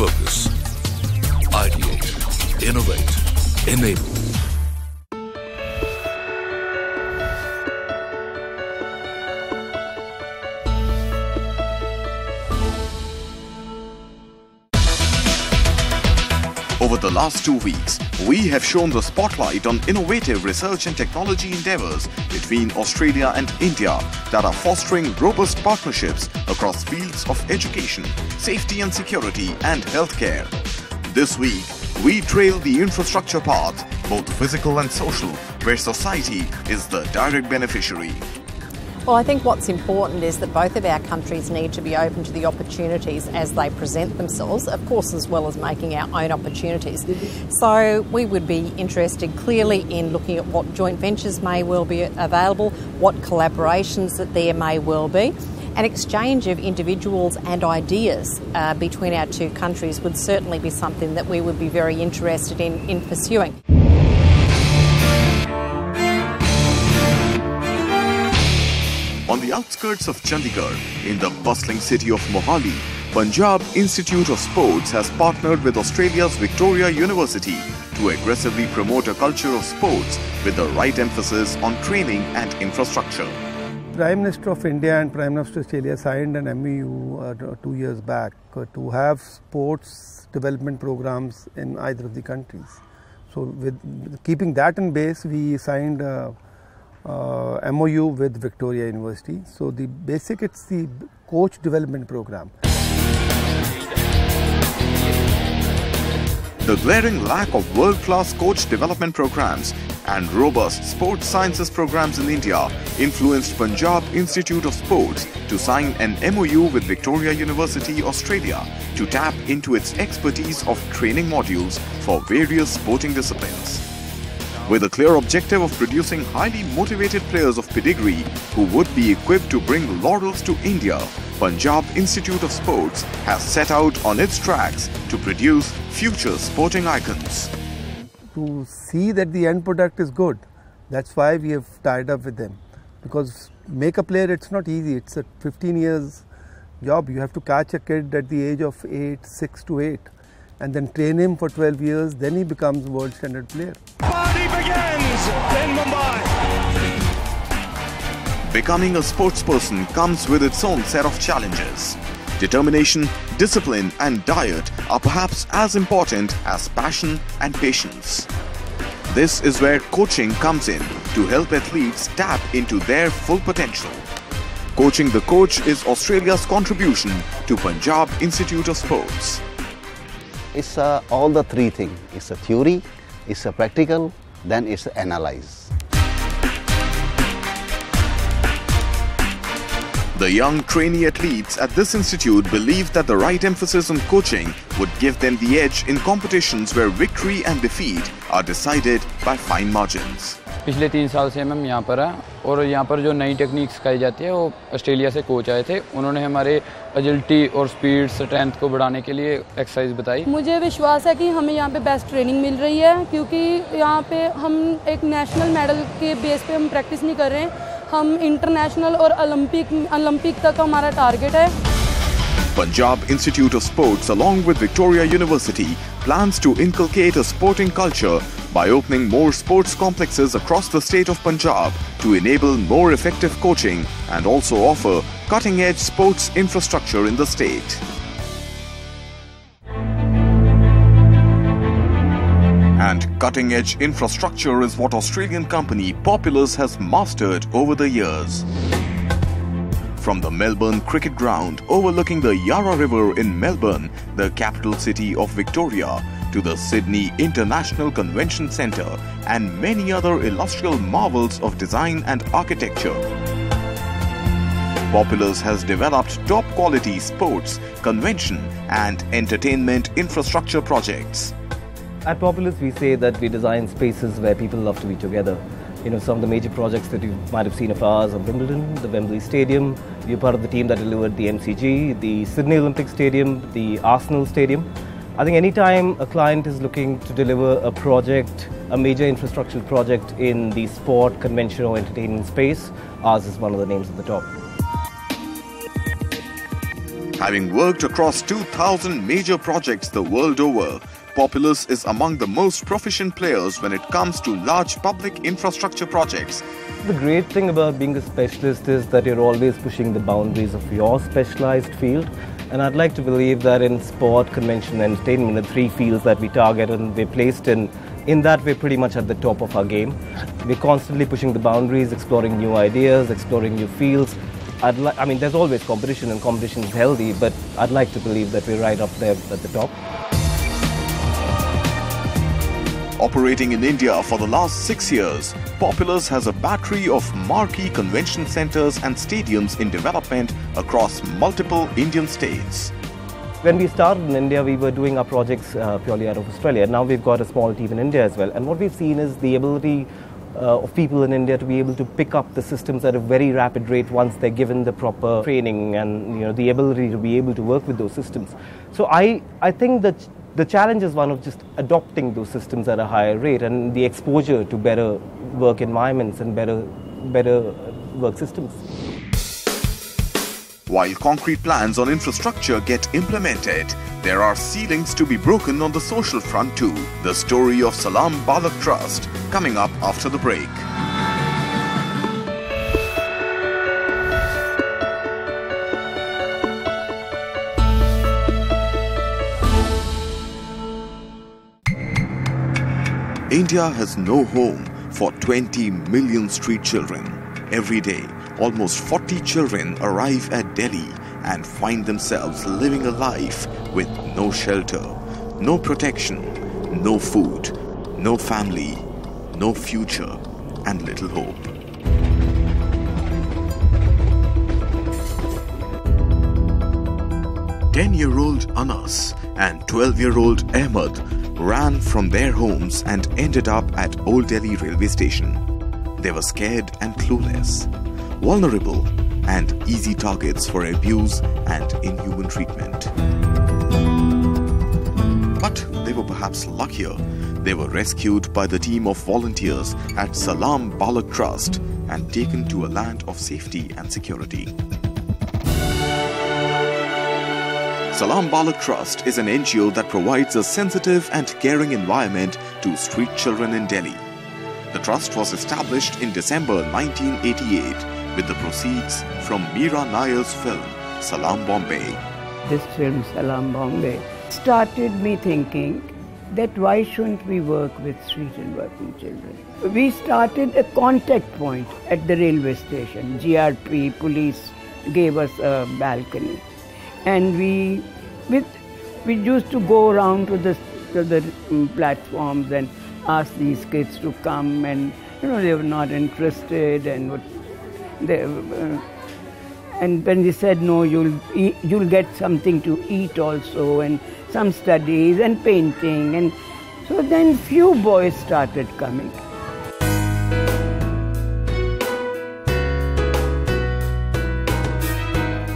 Focus. Ideate. Innovate. Enable. Over the last 2 weeks, we have shown the spotlight on innovative research and technology endeavors between Australia and India that are fostering robust partnerships across fields of education, safety and security, and healthcare. This week, we trail the infrastructure path, both physical and social, where society is the direct beneficiary. Well, I think what's important is that both of our countries need to be open to the opportunities as they present themselves, of course, as well as making our own opportunities. So we would be interested clearly in looking at what joint ventures may well be available, what collaborations that there may well be. An exchange of individuals and ideas between our two countries would certainly be something that we would be very interested in pursuing. On the outskirts of Chandigarh, in the bustling city of Mohali, Punjab Institute of Sports has partnered with Australia's Victoria University to aggressively promote a culture of sports with the right emphasis on training and infrastructure. Prime Minister of India and Prime Minister of Australia signed an MOU 2 years back to have sports development programs in either of the countries. So with keeping that in base, we signed MOU with Victoria University. So it's the coach development program. The glaring lack of world-class coach development programs and robust sports sciences programs in India influenced Punjab Institute of Sports to sign an MOU with Victoria University, Australia to tap into its expertise of training modules for various sporting disciplines. With a clear objective of producing highly motivated players of pedigree who would be equipped to bring laurels to India, Punjab Institute of Sports has set out on its tracks to produce future sporting icons. To see that the end product is good, that's why we have tied up with them. Because make a player, it's not easy. It's a 15 years job. You have to catch a kid at the age of 6 to 8 and then train him for 12 years, then he becomes a world standard player. Party begins in Mumbai. Becoming a sportsperson comes with its own set of challenges. Determination, discipline and diet are perhaps as important as passion and patience. This is where coaching comes in to help athletes tap into their full potential. Coaching the Coach is Australia's contribution to Punjab Institute of Sports. It's all the three things. It's a theory, it's a practical, then it's analyze. The young trainee athletes at this institute believe that the right emphasis on coaching would give them the edge in competitions where victory and defeat are decided by fine margins. पिछले 3 साल से हम यहाँ पर हैं और यहाँ पर जो नई टेक्निक सिखाई जाती है वो ऑस्ट्रेलिया से कोच आए थे। उन्होंने हमारे एजिलिटी और स्पीड स्ट्रेंथ को बढ़ाने के लिए एक्सरसाइज बताई। मुझे विश्वास है कि हमें यहाँ पे बेस्ट ट्रेनिंग मिल रही है क्योंकि यहाँ पे हम एक नेशनल मेडल के बेस पे हम प्रैक्टिस नहीं कर रहे हैं, हम इंटरनेशनल और ओलंपिक तक हमारा टारगेट है। Punjab Institute of Sports along with Victoria University plans to inculcate a sporting culture by opening more sports complexes across the state of Punjab to enable more effective coaching and also offer cutting-edge sports infrastructure in the state. And cutting-edge infrastructure is what Australian company Populous has mastered over the years. From the Melbourne cricket ground overlooking the Yarra River in Melbourne, the capital city of Victoria, to the Sydney International Convention Centre and many other illustrious marvels of design and architecture. Populous has developed top-quality sports, convention and entertainment infrastructure projects. At Populous, we say that we design spaces where people love to be together. You know, some of the major projects that you might have seen of ours are Wimbledon, the Wembley Stadium. We're part of the team that delivered the MCG, the Sydney Olympic Stadium, the Arsenal Stadium. I think anytime a client is looking to deliver a project, a major infrastructural project in the sport, convention or entertainment space, ours is one of the names at the top. Having worked across 2,000 major projects the world over, Populous is among the most proficient players when it comes to large public infrastructure projects. The great thing about being a specialist is that you're always pushing the boundaries of your specialized field. And I'd like to believe that in sport, convention, and entertainment, the three fields that we target and we're placed in that we're pretty much at the top of our game. We're constantly pushing the boundaries, exploring new ideas, exploring new fields. I mean, there's always competition, and competition is healthy, but I'd like to believe that we're right up there at the top. Operating in India for the last 6 years, Populous has a battery of marquee convention centers and stadiums in development across multiple Indian states. When we started in India, we were doing our projects purely out of Australia. Now we've got a small team in India as well. And what we've seen is the ability of people in India to be able to pick up the systems at a very rapid rate once they're given the proper training and the ability to be able to work with those systems. So I think that the challenge is one of just adopting those systems at a higher rate and the exposure to better work environments and better work systems. While concrete plans on infrastructure get implemented, there are ceilings to be broken on the social front too. The story of Salam Balak Trust coming up after the break. India has no home for 20 million street children. Every day, almost 40 children arrive at Delhi and find themselves living a life with no shelter, no protection, no food, no family, no future, and little hope. "10-year-old Anas and 12-year-old Ahmed ran from their homes and ended up at Old Delhi railway station. They were scared and clueless, vulnerable and easy targets for abuse and inhuman treatment. But they were perhaps luckier. They were rescued by the team of volunteers at Salam Balak Trust and taken to a land of safety and security. Salam Balak Trust is an NGO that provides a sensitive and caring environment to street children in Delhi. The trust was established in December 1988 with the proceeds from Meera Nair's film Salam Bombay. This film Salam Bombay started me thinking that why shouldn't we work with street and working children? We started a contact point at the railway station. GRP police gave us a balcony. And we used to go around to the platforms and ask these kids to come, and they were not interested, and when they said no, you'll get something to eat also, and some studies and painting, and so then few boys started coming.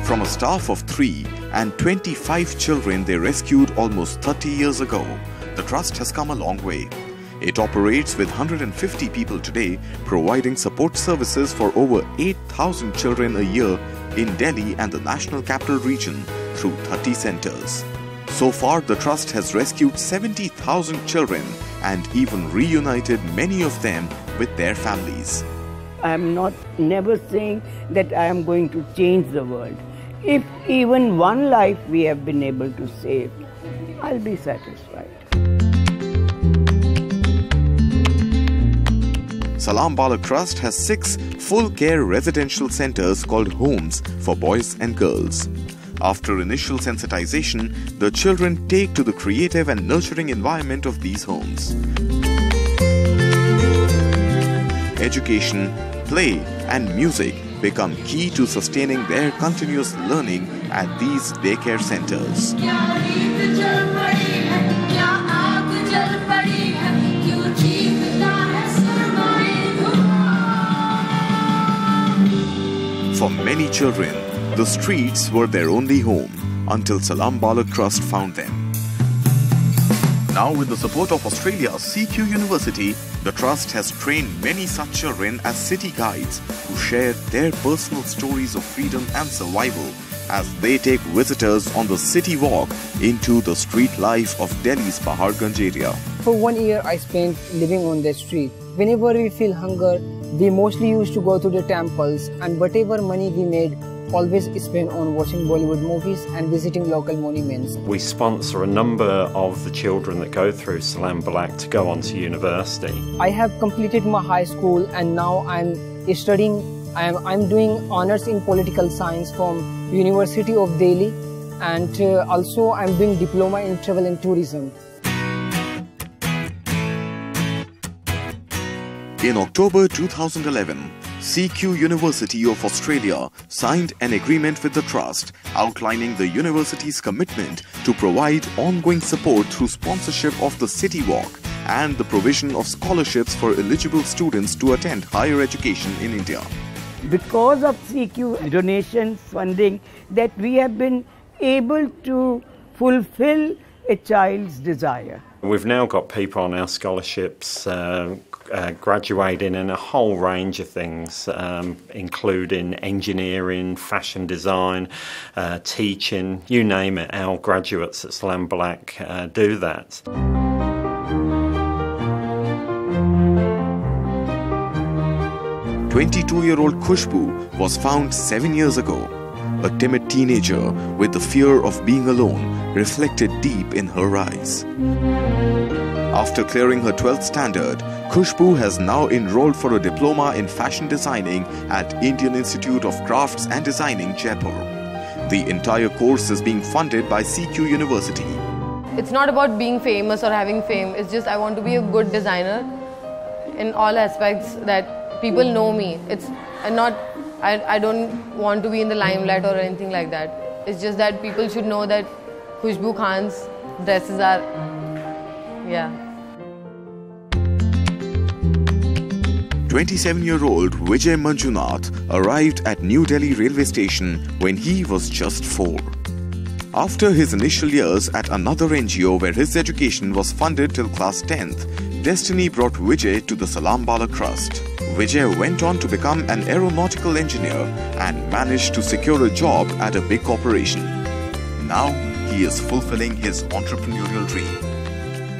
From a staff of 3 and 25 children they rescued almost 30 years ago, the trust has come a long way. It operates with 150 people today, providing support services for over 8,000 children a year in Delhi and the National Capital Region through 30 centers. So far, the trust has rescued 70,000 children and even reunited many of them with their families. I am never saying that I am going to change the world. If even one life we have been able to save, I'll be satisfied. Salam Balak Trust has 6 full-care residential centers called homes for boys and girls. After initial sensitization, the children take to the creative and nurturing environment of these homes. Education, play, and music become key to sustaining their continuous learning at these daycare centers. For many children, the streets were their only home until Salam Balak Trust found them. Now, with the support of Australia's CQ University, the Trust has trained many such children as city guides who share their personal stories of freedom and survival as they take visitors on the city walk into the street life of Delhi's Paharganj area. For 1 year, I spent living on the street. Whenever we feel hunger, we mostly used to go to the temples, and whatever money we made, always spent on watching Bollywood movies and visiting local monuments. We sponsor a number of the children that go through Salam Balak to go on to university. I have completed my high school, and now I'm studying. I'm doing honors in political science from University of Delhi, and also I'm doing diploma in travel and tourism. In October 2011, CQ University of Australia signed an agreement with the Trust outlining the university's commitment to provide ongoing support through sponsorship of the City Walk and the provision of scholarships for eligible students to attend higher education in India. Because of CQ donations, funding, that we have been able to fulfill a child's desire. We've now got people on our scholarships graduating in a whole range of things, including engineering, fashion design, teaching, you name it. Our graduates at Salam Balak do that. 22-year-old Khushbu was found 7 years ago. A timid teenager with the fear of being alone reflected deep in her eyes. After clearing her 12th standard, Khushbu has now enrolled for a diploma in fashion designing at Indian Institute of Crafts and Designing, Jaipur. The entire course is being funded by CQ University. It's not about being famous or having fame, it's just I want to be a good designer in all aspects, that people know me. I don't want to be in the limelight or anything like that. It's just that people should know that Khushbu Khan's dresses are, yeah. 27-year-old Vijay Manjunath arrived at New Delhi railway station when he was just 4. After his initial years at another NGO where his education was funded till class 10th, destiny brought Vijay to the Salam Balak Trust. Vijay went on to become an aeronautical engineer and managed to secure a job at a big corporation. Now he is fulfilling his entrepreneurial dream.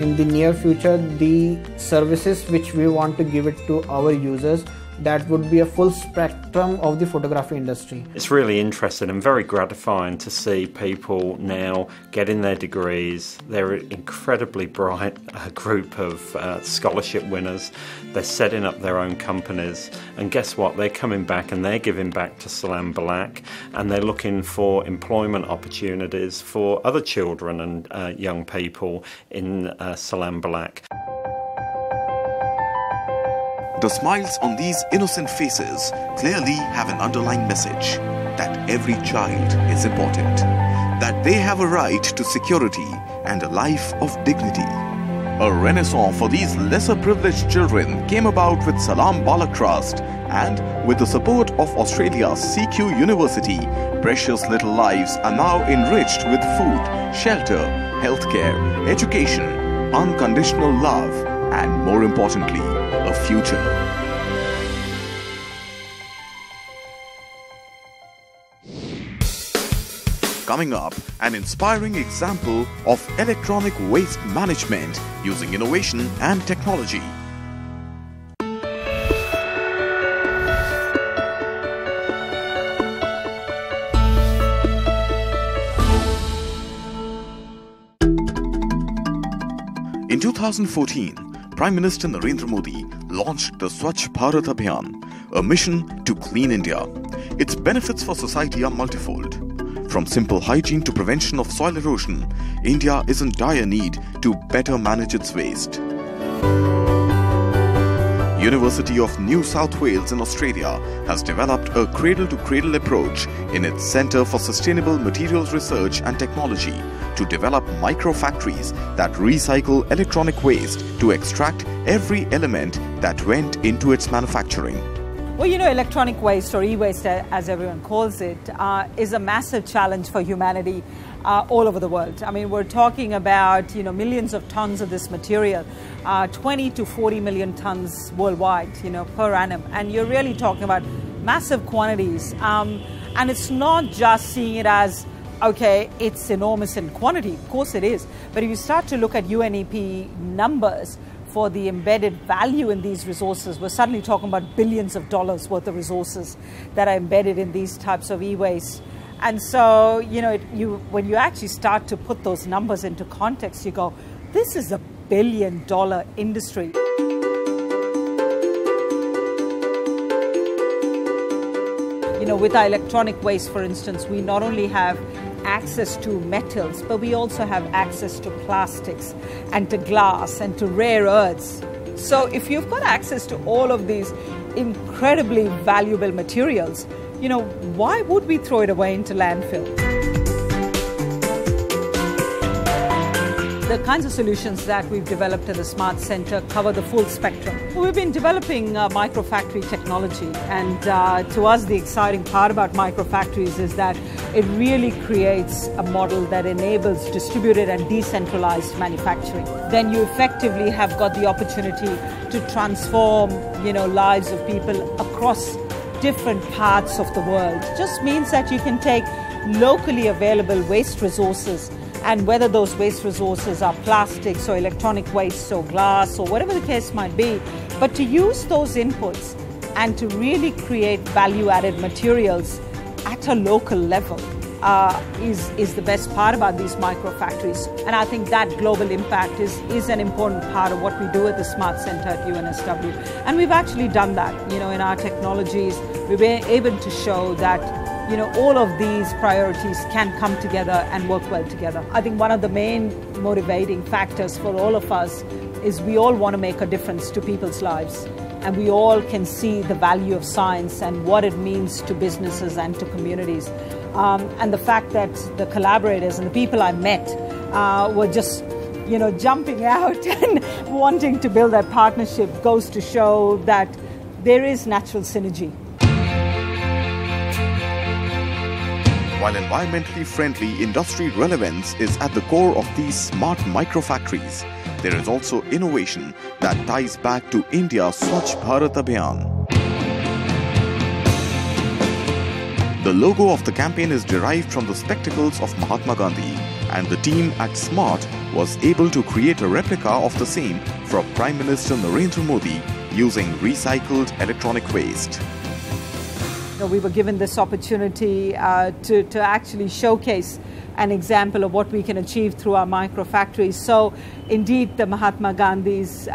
In the near future, the services which we want to give it to our users, that would be a full spectrum of the photography industry. It's really interesting and very gratifying to see people now getting their degrees. They're an incredibly bright group of scholarship winners. They're setting up their own companies, and guess what? They're coming back and they're giving back to Salam Balak, and they're looking for employment opportunities for other children and young people in Salam Balak. The smiles on these innocent faces clearly have an underlying message that every child is important, that they have a right to security and a life of dignity. A renaissance for these lesser privileged children came about with Salam Balak Trust, and with the support of Australia's CQ University, precious little lives are now enriched with food, shelter, healthcare, education, unconditional love, and more importantly, a future. Coming up, an inspiring example of electronic waste management using innovation and technology. In 2014, Prime Minister Narendra Modi launched the Swachh Bharat Abhiyan, a mission to clean India. Its benefits for society are multifold. From simple hygiene to prevention of soil erosion, India is in dire need to better manage its waste. University of New South Wales in Australia has developed a cradle-to-cradle approach in its Centre for Sustainable Materials Research and Technology to develop micro-factories that recycle electronic waste to extract every element that went into its manufacturing. Well, you know, electronic waste, or e-waste as everyone calls it, is a massive challenge for humanity all over the world. I mean, we're talking about, millions of tons of this material, 20 to 40 million tons worldwide, per annum. And you're really talking about massive quantities. And it's not just seeing it as, okay, it's enormous in quantity. Of course it is. But if you start to look at UNEP numbers for the embedded value in these resources, we're suddenly talking about billions of dollars worth of resources that are embedded in these types of e-waste. And so, when you actually start to put those numbers into context, you go, this is a billion-dollar industry. With our electronic waste, for instance, we not only have access to metals, but we also have access to plastics and to glass and to rare earths. So if you've got access to all of these incredibly valuable materials, why would we throw it away into landfill? The kinds of solutions that we've developed at the Smart Center cover the full spectrum. We've been developing microfactory technology, and to us the exciting part about microfactories is that it really creates a model that enables distributed and decentralized manufacturing. Then you effectively have got the opportunity to transform, lives of people across different parts of the world. It just means that you can take locally available waste resources, and whether those waste resources are plastics or electronic waste or glass or whatever the case might be, but to use those inputs and to really create value-added materials at a local level is the best part about these microfactories. And I think that global impact is an important part of what we do at the Smart Center at UNSW. And we've actually done that. In our technologies, we've been able to show that all of these priorities can come together and work well together. I think one of the main motivating factors for all of us is we all want to make a difference to people's lives, and we all can see the value of science and what it means to businesses and to communities. And the fact that the collaborators and the people I met were just jumping out and wanting to build that partnership goes to show that there is natural synergy. While environmentally friendly industry relevance is at the core of these smart microfactories, there is also innovation that ties back to India's Swachh Bharat Abhiyan. The logo of the campaign is derived from the spectacles of Mahatma Gandhi, and the team at Smart was able to create a replica of the same for Prime Minister Narendra Modi using recycled electronic waste. We were given this opportunity to actually showcase an example of what we can achieve through our microfactories. So indeed, the Mahatma Gandhi's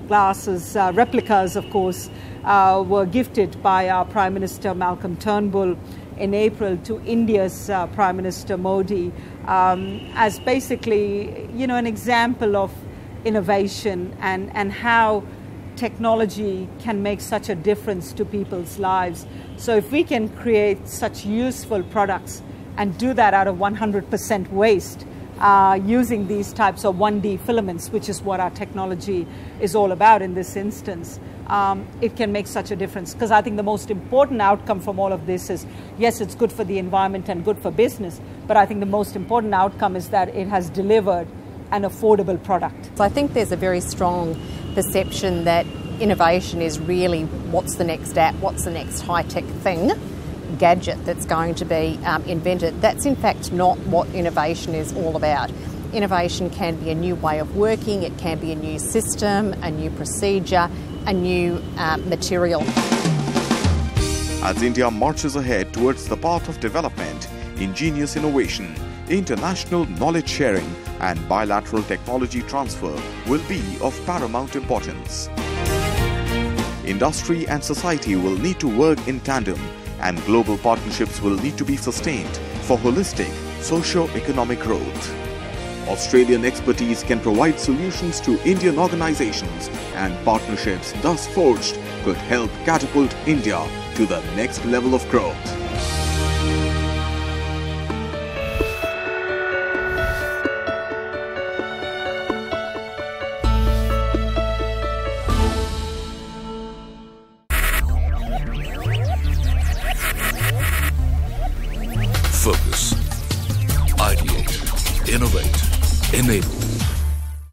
glasses, replicas of course, were gifted by our Prime Minister Malcolm Turnbull in April to India's Prime Minister Modi as basically, an example of innovation and how technology can make such a difference to people's lives. So if we can create such useful products and do that out of 100% waste using these types of 1D filaments, which is what our technology is all about in this instance, it can make such a difference. Because I think the most important outcome from all of this is, yes, it's good for the environment and good for business, but I think the most important outcome is that it has delivered an affordable product. So I think there's a very strong perception that innovation is really what's the next app, what's the next high-tech thing, gadget that's going to be invented. That's in fact not what innovation is all about. Innovation can be a new way of working, it can be a new system, a new procedure, a new material. As India marches ahead towards the path of development, ingenious innovation, international knowledge sharing and bilateral technology transfer will be of paramount importance. Industry and society will need to work in tandem, and global partnerships will need to be sustained for holistic socio-economic growth. Australian expertise can provide solutions to Indian organizations, and partnerships thus forged could help catapult India to the next level of growth.